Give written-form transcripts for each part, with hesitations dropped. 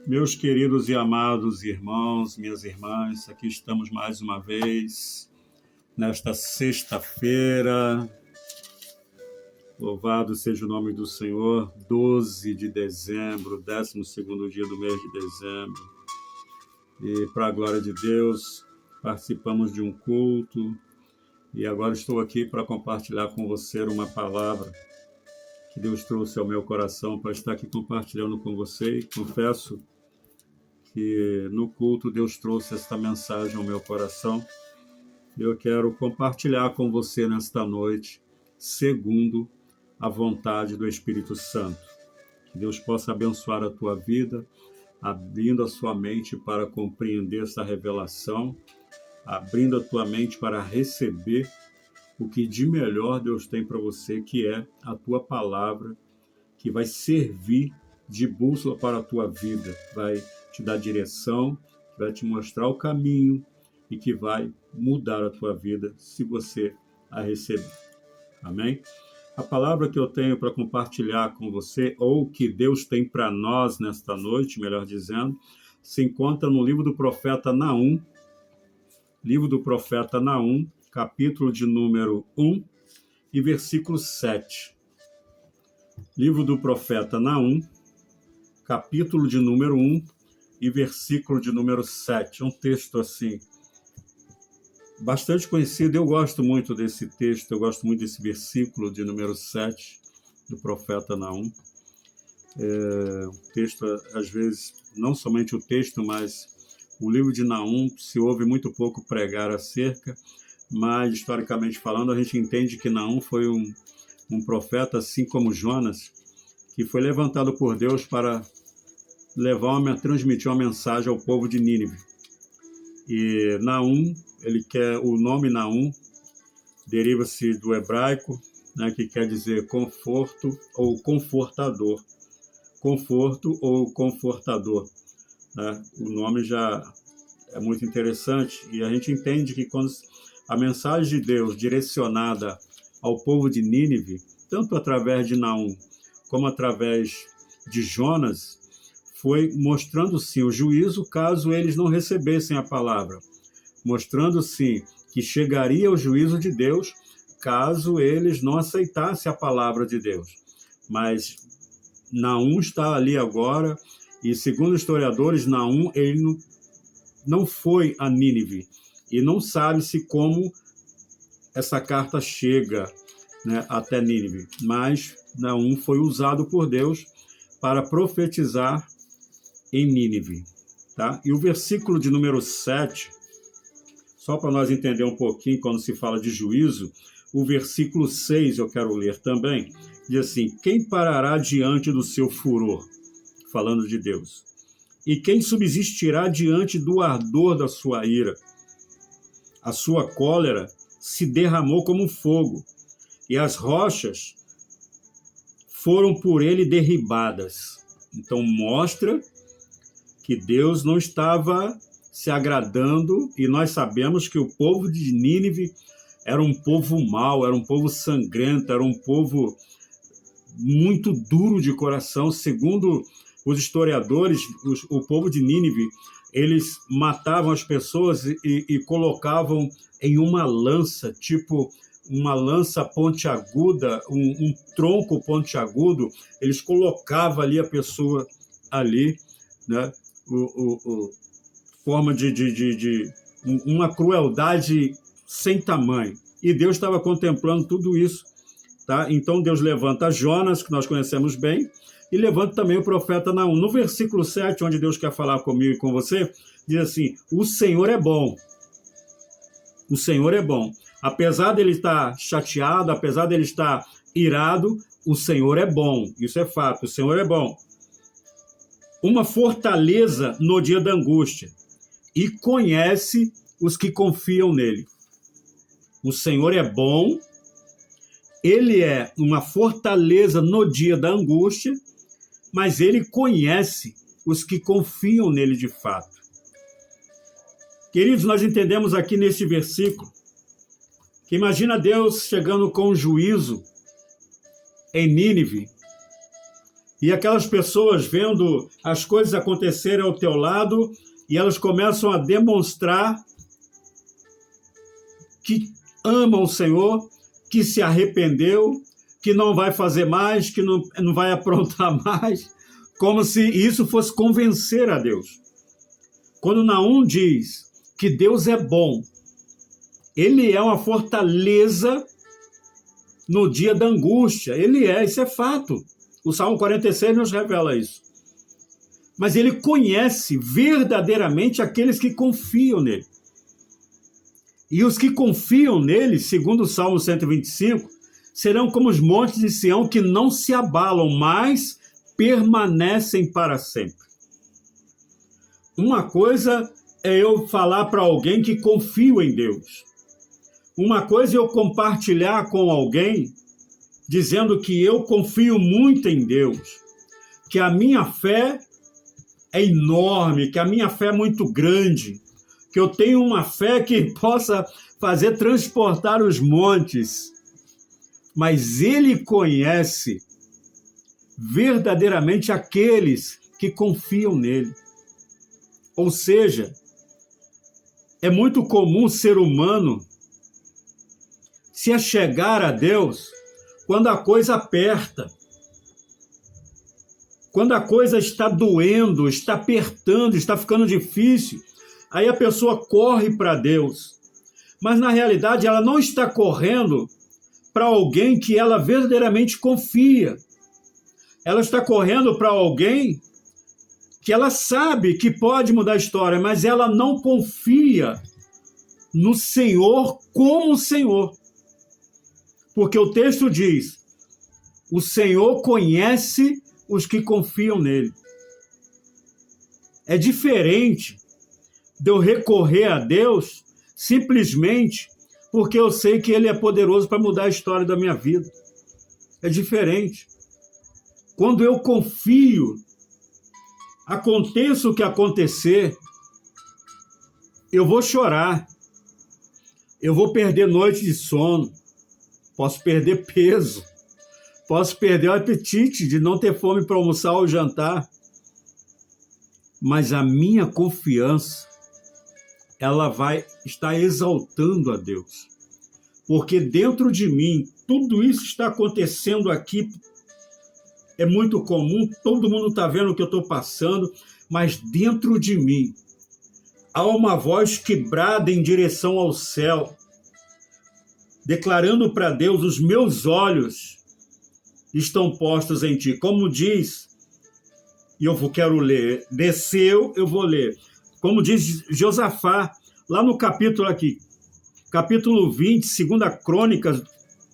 Meus queridos e amados irmãos, minhas irmãs, aqui estamos mais uma vez, nesta sexta-feira. Louvado seja o nome do Senhor, 12 de dezembro, 12º dia do mês de dezembro. E para a glória de Deus, participamos de um culto e agora estou aqui para compartilhar com você uma palavra que Deus trouxe ao meu coração para estar aqui compartilhando com você. E confesso que no culto Deus trouxe esta mensagem ao meu coração. Eu quero compartilhar com você nesta noite, segundo a vontade do Espírito Santo. Que Deus possa abençoar a tua vida, abrindo a sua mente para compreender essa revelação, abrindo a tua mente para receber o que de melhor Deus tem para você, que é a tua palavra, que vai servir de bússola para a tua vida, vai te dar direção, vai te mostrar o caminho e que vai mudar a tua vida se você a receber. Amém? A palavra que eu tenho para compartilhar com você, ou que Deus tem para nós nesta noite, melhor dizendo, se encontra no livro do profeta Naum, capítulo de número 1 e versículo 7. Livro do profeta Naum, capítulo de número 1 e versículo de número 7. Um texto assim, bastante conhecido. Eu gosto muito desse texto, eu gosto muito desse versículo de número 7 do profeta Naum. O texto, às vezes, não somente o texto, mas o livro de Naum se ouve muito pouco pregar acerca, mas, historicamente falando, a gente entende que Naum foi um profeta, assim como Jonas, que foi levantado por Deus para transmitir uma mensagem ao povo de Nínive. E Naum, o nome Naum deriva-se do hebraico, né, que quer dizer conforto ou confortador. Conforto ou confortador, né? O nome já é muito interessante e a gente entende que quando a mensagem de Deus direcionada ao povo de Nínive, tanto através de Naum como através de Jonas, foi mostrando sim o juízo caso eles não recebessem a palavra, mostrando sim que chegaria o juízo de Deus caso eles não aceitassem a palavra de Deus. Mas Naum está ali agora e, segundo historiadores, Naum ele não foi a Nínive e não sabe-se como essa carta chega, né, até Nínive, mas Naum foi usado por Deus para profetizar em Nínive, tá? E o versículo de número 7, só para nós entender um pouquinho quando se fala de juízo, o versículo 6 eu quero ler também, diz assim: quem parará diante do seu furor? Falando de Deus. E quem subsistirá diante do ardor da sua ira? A sua cólera se derramou como fogo, e as rochas foram por ele derribadas. Então mostra que Deus não estava se agradando, e nós sabemos que o povo de Nínive era um povo mau, era um povo sangrento, era um povo muito duro de coração. Segundo os historiadores, o povo de Nínive, eles matavam as pessoas e colocavam em uma lança, tipo uma lança pontiaguda, um tronco pontiagudo, eles colocavam ali a pessoa ali, né? Forma de uma crueldade sem tamanho. E Deus estava contemplando tudo isso, tá? Então Deus levanta Jonas, que nós conhecemos bem, e levanta também o profeta Naum. No versículo 7, onde Deus quer falar comigo e com você, diz assim: o Senhor é bom. O Senhor é bom. Apesar dele estar chateado, apesar dele estar irado, o Senhor é bom. Isso é fato, o Senhor é bom. Uma fortaleza no dia da angústia, e conhece os que confiam nele. O Senhor é bom, ele é uma fortaleza no dia da angústia, mas ele conhece os que confiam nele de fato. Queridos, nós entendemos aqui neste versículo que imagina Deus chegando com juízo em Nínive E aquelas pessoas vendo as coisas acontecerem ao teu lado, e elas começam a demonstrar que amam o Senhor, que se arrependeu, que não vai fazer mais, que não vai aprontar mais, como se isso fosse convencer a Deus. Quando Naum diz que Deus é bom, ele é uma fortaleza no dia da angústia. Ele é, isso é fato. O Salmo 46 nos revela isso. Mas ele conhece verdadeiramente aqueles que confiam nele. E os que confiam nele, segundo o Salmo 125, serão como os montes de Sião que não se abalam, mas permanecem para sempre. Uma coisa é eu falar para alguém que confio em Deus. Uma coisa é eu compartilhar com alguém dizendo que eu confio muito em Deus, que a minha fé é enorme, que a minha fé é muito grande, que eu tenho uma fé que possa fazer transportar os montes. Mas ele conhece verdadeiramente aqueles que confiam nele. Ou seja, é muito comum o ser humano se achegar a Deus quando a coisa aperta, quando a coisa está doendo, está apertando, está ficando difícil. Aí a pessoa corre para Deus, mas na realidade ela não está correndo para alguém que ela verdadeiramente confia. Ela está correndo para alguém que ela sabe que pode mudar a história, mas ela não confia no Senhor como o Senhor. Porque o texto diz, o Senhor conhece os que confiam nele. É diferente de eu recorrer a Deus simplesmente porque eu sei que ele é poderoso para mudar a história da minha vida. É diferente. Quando eu confio, aconteça o que acontecer, eu vou chorar, eu vou perder noite de sono, posso perder peso, posso perder o apetite de não ter fome para almoçar ou jantar, mas a minha confiança, ela vai estar exaltando a Deus, porque dentro de mim, tudo isso está acontecendo aqui, é muito comum, todo mundo está vendo o que eu estou passando, mas dentro de mim, há uma voz que brada em direção ao céu, declarando para Deus, os meus olhos estão postos em ti. Como diz, e eu quero ler, desceu, eu vou ler. Como diz Josafá, lá no capítulo 20, 2 Crônicas,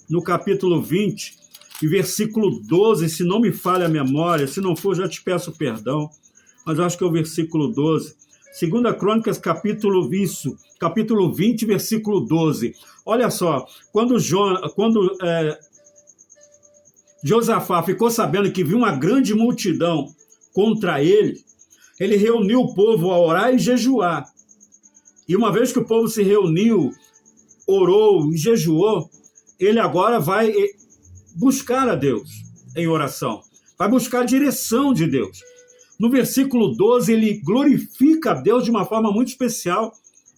no capítulo 20, e versículo 12, se não me falha a memória, se não for, já te peço perdão, mas eu acho que é o versículo 12. 2 Crônicas, capítulo 20, versículo 12. Olha só, quando Josafá ficou sabendo que viu uma grande multidão contra ele, ele reuniu o povo a orar e jejuar. E uma vez que o povo se reuniu, orou e jejuou, ele agora vai buscar a Deus em oração, vai buscar a direção de Deus. No versículo 12, ele glorifica a Deus de uma forma muito especial,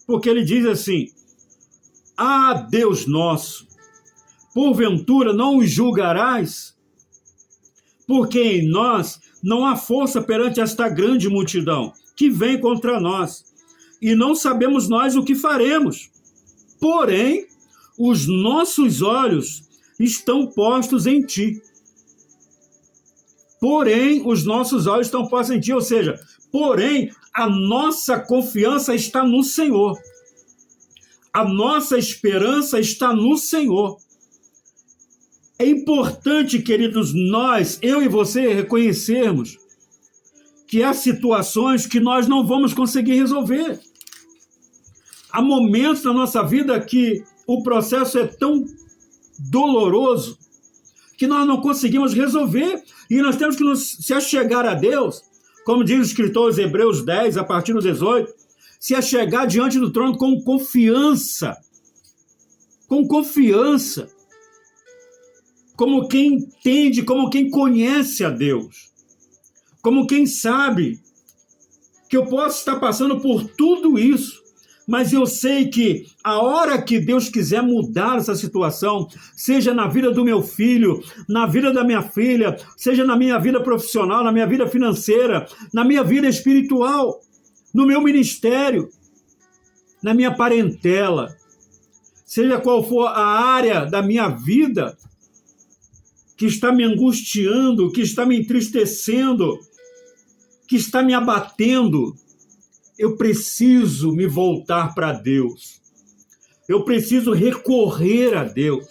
porque ele diz assim, ah, Deus nosso, porventura não os julgarás? Porque em nós não há força perante esta grande multidão que vem contra nós, e não sabemos nós o que faremos. Porém, os nossos olhos estão postos em ti. Porém, os nossos olhos estão postos em ti, ou seja, porém, a nossa confiança está no Senhor. A nossa esperança está no Senhor. É importante, queridos, eu e você, reconhecermos que há situações que nós não vamos conseguir resolver. Há momentos na nossa vida que o processo é tão doloroso que nós não conseguimos resolver e nós temos que se achegar a Deus, como diz o escritor aos Hebreus 10, a partir do 18, se achegar diante do trono com confiança, como quem entende, como quem conhece a Deus. como quem sabe que eu posso estar passando por tudo isso, mas eu sei que a hora que Deus quiser mudar essa situação, seja na vida do meu filho, na vida da minha filha, seja na minha vida profissional, na minha vida financeira, na minha vida espiritual, no meu ministério, na minha parentela, seja qual for a área da minha vida que está me angustiando, que está me entristecendo, que está me abatendo, eu preciso me voltar para Deus. Eu preciso recorrer a Deus.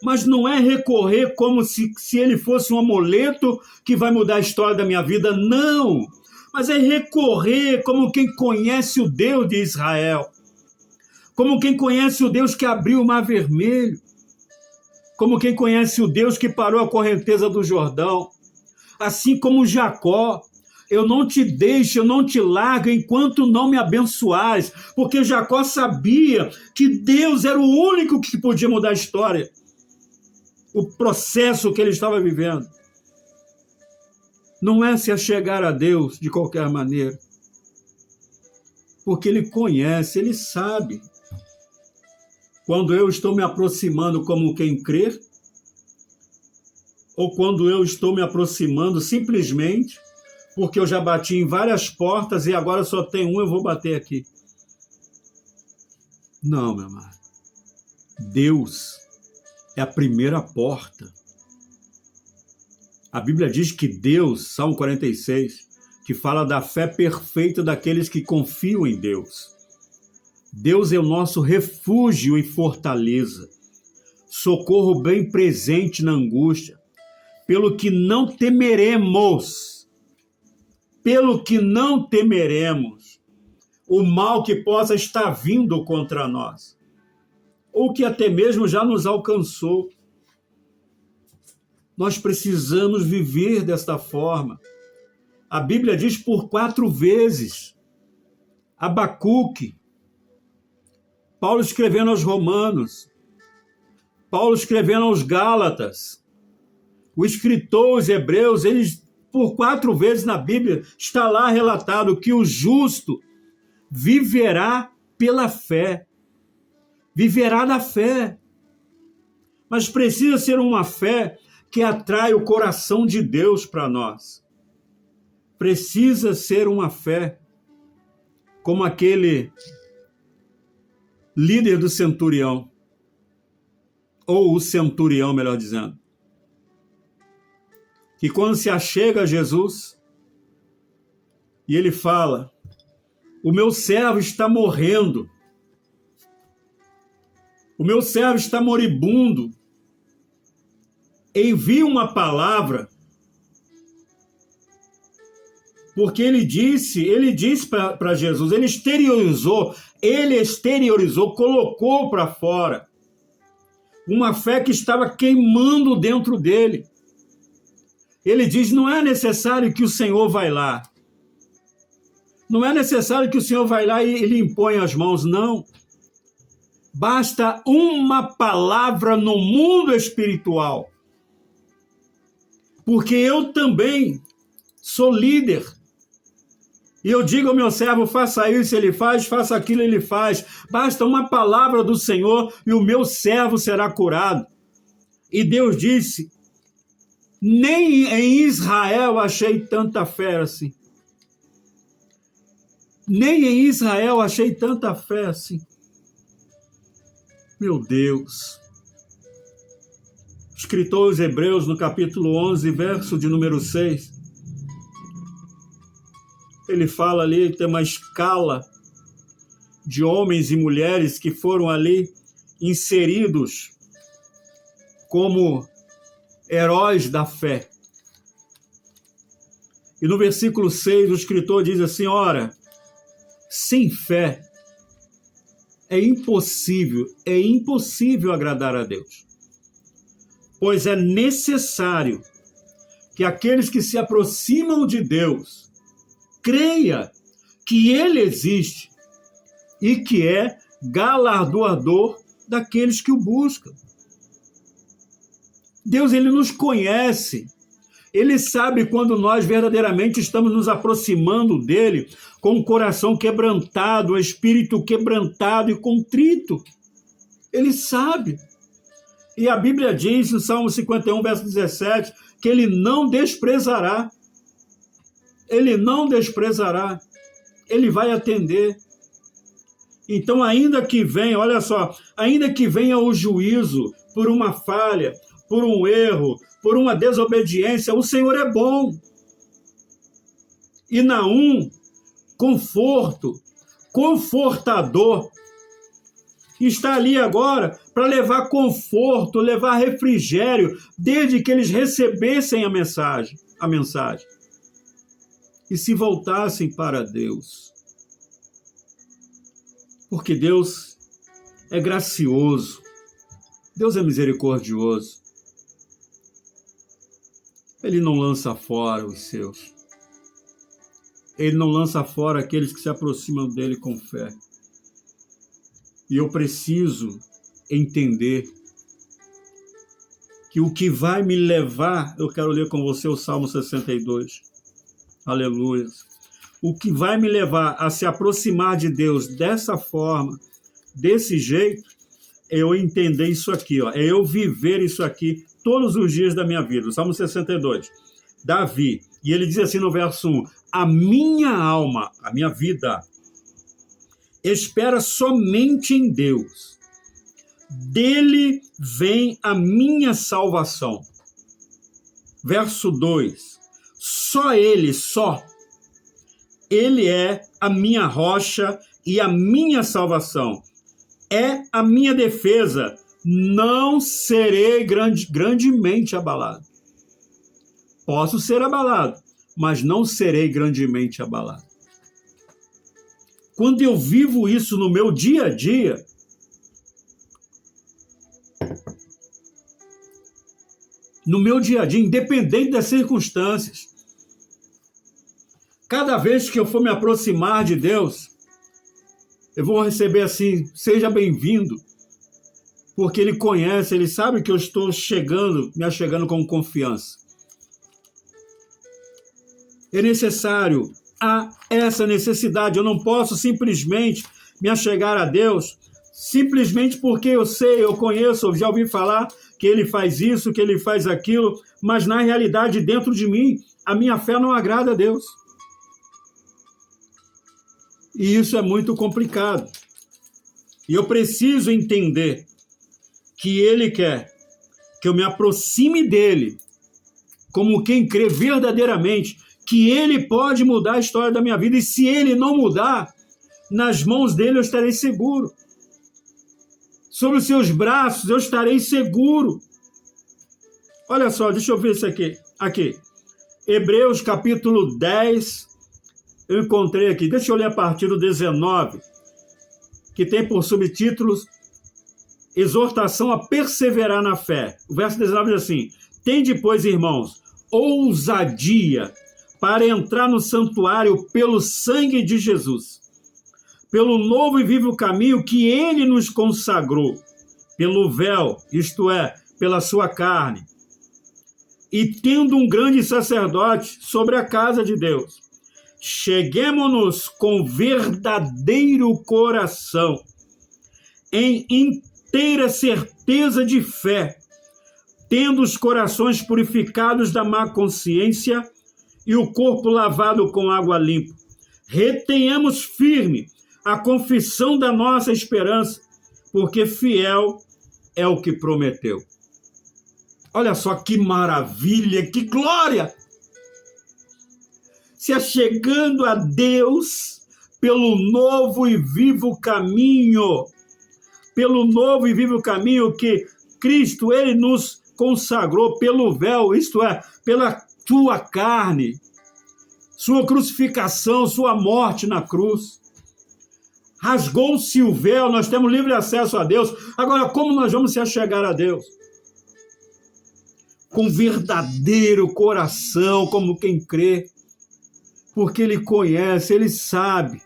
Mas não é recorrer como se ele fosse um amuleto que vai mudar a história da minha vida, não. Mas é recorrer como quem conhece o Deus de Israel, como quem conhece o Deus que abriu o Mar Vermelho, como quem conhece o Deus que parou a correnteza do Jordão, assim como Jacó. Eu não te deixo, eu não te largo enquanto não me abençoares, porque Jacó sabia que Deus era o único que podia mudar a história, o processo que ele estava vivendo. Não é se achegar a Deus de qualquer maneira, porque Ele conhece, Ele sabe quando eu estou me aproximando como quem crê, ou quando eu estou me aproximando simplesmente porque eu já bati em várias portas e agora só tem eu vou bater aqui. Não, meu amado. Deus é a primeira porta. A Bíblia diz que Deus, Salmo 46, que fala da fé perfeita daqueles que confiam em Deus. Deus é o nosso refúgio e fortaleza, socorro bem presente na angústia, pelo que não temeremos o mal que possa estar vindo contra nós, ou que até mesmo já nos alcançou. Nós precisamos viver desta forma. A Bíblia diz por 4 vezes. Abacuque, Paulo escrevendo aos Romanos, Paulo escrevendo aos Gálatas, o escritor aos Hebreus, eles por 4 vezes na Bíblia está lá relatado que o justo viverá pela fé. Viverá da fé. Mas precisa ser uma fé que atrai o coração de Deus para nós. Precisa ser uma fé como aquele líder do centurião, ou o centurião, melhor dizendo, que quando se achega a Jesus e ele fala: o meu servo está morrendo, o meu servo está moribundo, envia uma palavra, porque ele disse para Jesus, ele exteriorizou, colocou para fora uma fé que estava queimando dentro dele. Ele diz: não é necessário que o Senhor vá lá. Não é necessário que o Senhor vá lá e lhe impõe as mãos, não. Basta uma palavra no mundo espiritual. Porque eu também sou líder. E eu digo ao meu servo: faça isso, ele faz, faça aquilo, ele faz. Basta uma palavra do Senhor e o meu servo será curado. E Deus disse: nem em Israel achei tanta fé assim. Nem em Israel achei tanta fé assim. Meu Deus. Escritor aos Hebreus, no capítulo 11, verso de número 6, ele fala ali, tem uma escala de homens e mulheres que foram ali inseridos como heróis da fé. E no versículo 6, o escritor diz assim: ora, sem fé é impossível agradar a Deus, pois é necessário que aqueles que se aproximam de Deus creia que Ele existe e que é galardoador daqueles que o buscam. Deus, Ele nos conhece. Ele sabe quando nós verdadeiramente estamos nos aproximando dele com o coração quebrantado, o espírito quebrantado e contrito. Ele sabe. E a Bíblia diz, no Salmo 51, verso 17, que ele não desprezará. Ele não desprezará. Ele vai atender. Então, ainda que venha, olha só, ainda que venha o juízo por uma falha, por um erro, por uma desobediência, o Senhor é bom. E Naum, conforto, confortador, está ali agora para levar conforto, levar refrigério, desde que eles recebessem a mensagem. E se voltassem para Deus. Porque Deus é gracioso, Deus é misericordioso. Ele não lança fora os seus. Ele não lança fora aqueles que se aproximam dele com fé. E eu preciso entender que o que vai me levar, eu quero ler com você o Salmo 62. Aleluia. O que vai me levar a se aproximar de Deus dessa forma, desse jeito, é eu entender isso aqui, ó, é eu viver isso aqui todos os dias da minha vida. O Salmo 62. Davi, e ele diz assim no verso 1, a minha alma, a minha vida, espera somente em Deus. Dele vem a minha salvação. Verso 2, só Ele é a minha rocha e a minha salvação. É a minha defesa. Não serei grandemente abalado. Posso ser abalado, mas não serei grandemente abalado. Quando eu vivo isso no meu dia a dia, independente das circunstâncias, cada vez que eu for me aproximar de Deus, eu vou receber assim, seja bem-vindo, porque Ele conhece, Ele sabe que eu estou me achegando com confiança. É necessário, há essa necessidade, eu não posso simplesmente me achegar a Deus, simplesmente porque eu sei, eu conheço, eu já ouvi falar que Ele faz isso, que Ele faz aquilo, mas na realidade dentro de mim, a minha fé não agrada a Deus. E isso é muito complicado. E eu preciso entender que Ele quer que eu me aproxime dEle, como quem crê verdadeiramente que Ele pode mudar a história da minha vida. E se Ele não mudar, nas mãos dEle eu estarei seguro. Sobre os seus braços eu estarei seguro. Olha só, deixa eu ver isso aqui. Hebreus capítulo 10, eu encontrei aqui, deixa eu ler a partir do 19, que tem por subtítulos exortação a perseverar na fé. O verso 19 diz assim, tende, pois, irmãos, ousadia para entrar no santuário pelo sangue de Jesus, pelo novo e vivo caminho que Ele nos consagrou, pelo véu, isto é, pela sua carne, e tendo um grande sacerdote sobre a casa de Deus, cheguemo-nos com verdadeiro coração, em inteira certeza de fé, tendo os corações purificados da má consciência e o corpo lavado com água limpa. Retenhamos firme a confissão da nossa esperança, porque fiel é o que prometeu. Olha só que maravilha, que glória! Se achegando a Deus pelo novo e vivo caminho, que Cristo, Ele nos consagrou pelo véu, isto é, pela sua carne, sua crucificação, sua morte na cruz. Rasgou-se o véu, nós temos livre acesso a Deus. Agora, como nós vamos se achegar a Deus? Com verdadeiro coração, como quem crê, porque Ele conhece, Ele sabe,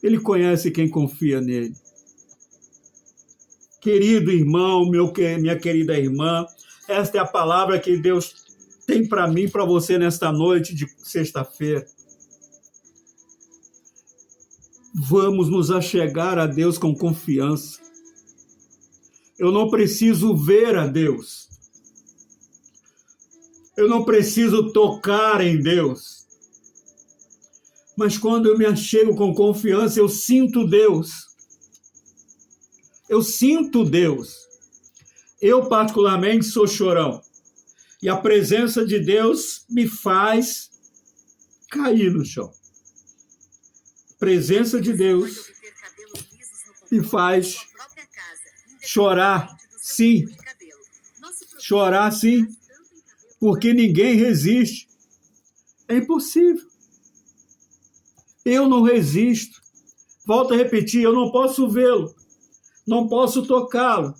Ele conhece quem confia nele. Querido irmão, minha querida irmã, esta é a palavra que Deus tem para mim e para você nesta noite de sexta-feira. Vamos nos achegar a Deus com confiança. Eu não preciso ver a Deus. Eu não preciso tocar em Deus. Mas quando eu me achego com confiança, eu sinto Deus. Eu sinto Deus. Eu, particularmente, sou chorão. E a presença de Deus me faz cair no chão. A presença de Deus me faz chorar, sim. Chorar, sim. Porque ninguém resiste. É impossível. Eu não resisto. Volto a repetir, eu não posso vê-lo. Não posso tocá-lo.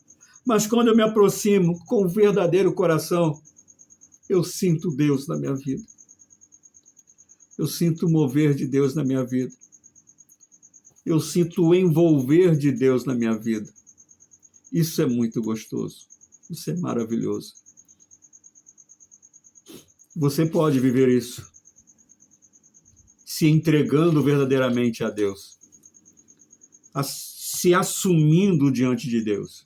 Mas quando eu me aproximo com o verdadeiro coração, eu sinto Deus na minha vida. Eu sinto o mover de Deus na minha vida. Eu sinto o envolver de Deus na minha vida. Isso é muito gostoso. Isso é maravilhoso. Você pode viver isso, se entregando verdadeiramente a Deus, se assumindo diante de Deus,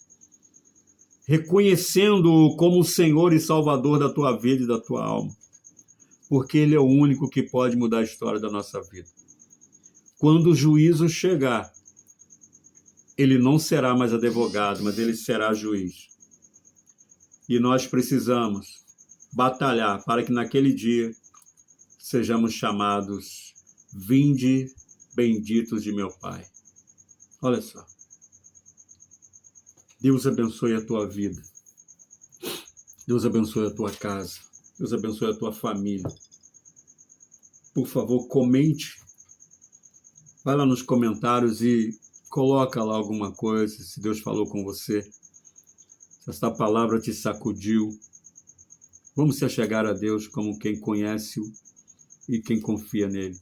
reconhecendo-o como o Senhor e Salvador da tua vida e da tua alma, porque Ele é o único que pode mudar a história da nossa vida. Quando o juízo chegar, Ele não será mais advogado, mas Ele será juiz. E nós precisamos batalhar para que naquele dia sejamos chamados: vinde benditos de meu Pai. Olha só. Deus abençoe a tua vida. Deus abençoe a tua casa. Deus abençoe a tua família. Por favor, comente. Vai lá nos comentários e coloca lá alguma coisa, se Deus falou com você. Se esta palavra te sacudiu. Vamos se achegar a Deus como quem conhece-o e quem confia nele.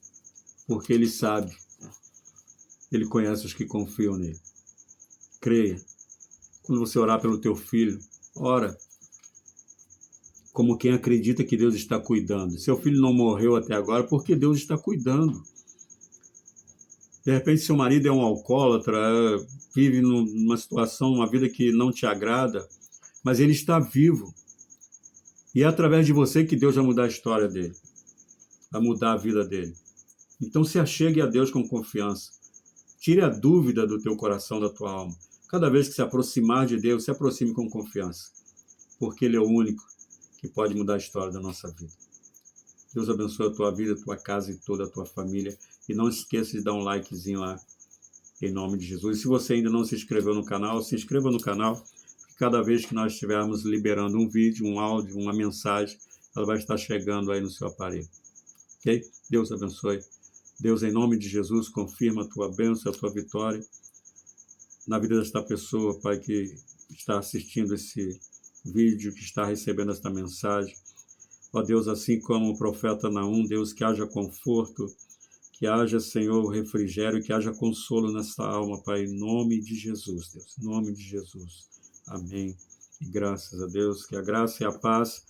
Porque Ele sabe. Ele conhece os que confiam nele. Creia. Quando você orar pelo teu filho, ora como quem acredita que Deus está cuidando. Seu filho não morreu até agora porque Deus está cuidando. De repente, seu marido é um alcoólatra, vive numa situação, uma vida que não te agrada, mas ele está vivo. E é através de você que Deus vai mudar a história dele, vai mudar a vida dele. Então, se achegue a Deus com confiança. Tire a dúvida do teu coração, da tua alma. Cada vez que se aproximar de Deus, se aproxime com confiança, porque Ele é o único que pode mudar a história da nossa vida. Deus abençoe a tua vida, a tua casa e toda a tua família. E não esqueça de dar um likezinho lá, em nome de Jesus. E se você ainda não se inscreveu no canal, se inscreva no canal. Cada vez que nós estivermos liberando um vídeo, um áudio, uma mensagem, ela vai estar chegando aí no seu aparelho. Ok? Deus abençoe. Deus, em nome de Jesus, confirma a tua bênção, a tua vitória na vida desta pessoa, Pai, que está assistindo esse vídeo, que está recebendo esta mensagem. Ó Deus, assim como o profeta Naum, Deus, que haja conforto, que haja, Senhor, refrigério, que haja consolo nesta alma, Pai, em nome de Jesus, Deus, em nome de Jesus. Amém. E graças a Deus, que a graça e a paz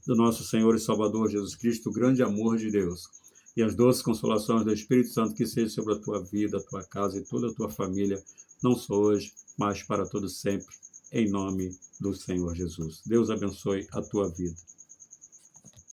do nosso Senhor e Salvador Jesus Cristo, o grande amor de Deus e as doces consolações do Espírito Santo que seja sobre a tua vida, a tua casa e toda a tua família, não só hoje, mas para todo sempre, em nome do Senhor Jesus. Deus abençoe a tua vida.